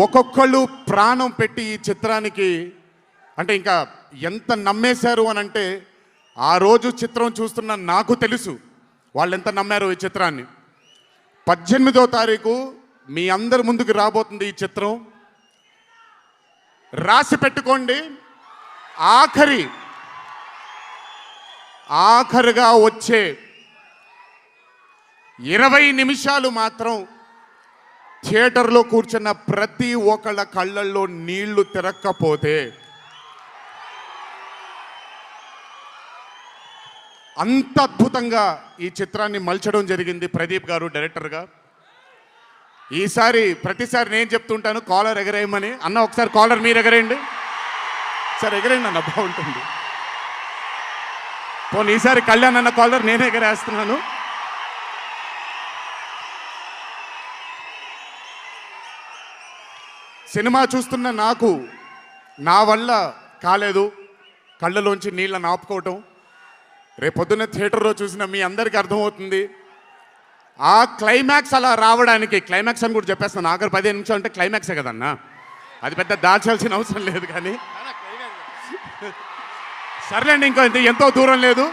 ఒక్కొక్కళ్ళు ప్రాణం పెట్టి ఈ చిత్రానికి అంటే ఇంకా ఎంత నమ్మేశారు అని అంటే ఆ రోజు చిత్రం చూస్తున్న నాకు తెలుసు వాళ్ళు ఎంత నమ్మారో ఈ చిత్రాన్ని. 18వ తారీఖు మీ అందరి ముందుకు రాబోతుంది ఈ చిత్రం. రాసి పెట్టుకోండి. ఆఖరిగా వచ్చే 20 నిమిషాలు మాత్రం థియేటర్లో కూర్చున్న ప్రతి ఒక్కళ్ళ కళ్ళల్లో నీళ్లు తిరక్కపోతే అంత అద్భుతంగా ఈ చిత్రాన్ని మలచడం జరిగింది ప్రదీప్ గారు డైరెక్టర్గా. ప్రతిసారి నేను చెప్తుంటాను కాలర్ ఎగరేయమని. అన్న ఒకసారి కాలర్ మీరు ఎగరేయండి సార్, ఎగరేయండి అన్న, బాగుంటుంది. పోనీ ఈసారి కళ్యాణ్ అన్న కాలర్ నేనే ఎగరేస్తున్నాను. సినిమా చూస్తున్న నాకు నా వల్ల కాలేదు కళ్ళలోంచి నీళ్ళని ఆపుకోవటం. రేపొద్దున్న థియేటర్లో చూసిన మీ అందరికీ అర్థమవుతుంది. ఆ క్లైమాక్స్ అలా రావడానికి, క్లైమాక్స్ అని కూడా చెప్పేస్తాను, ఆఖరి 15 నిమిషాలు అంటే క్లైమాక్సే కదన్నా, అది పెద్ద దాచాల్సిన అవసరం లేదు. కానీ సర్లేండి, ఎంతో దూరం లేదు.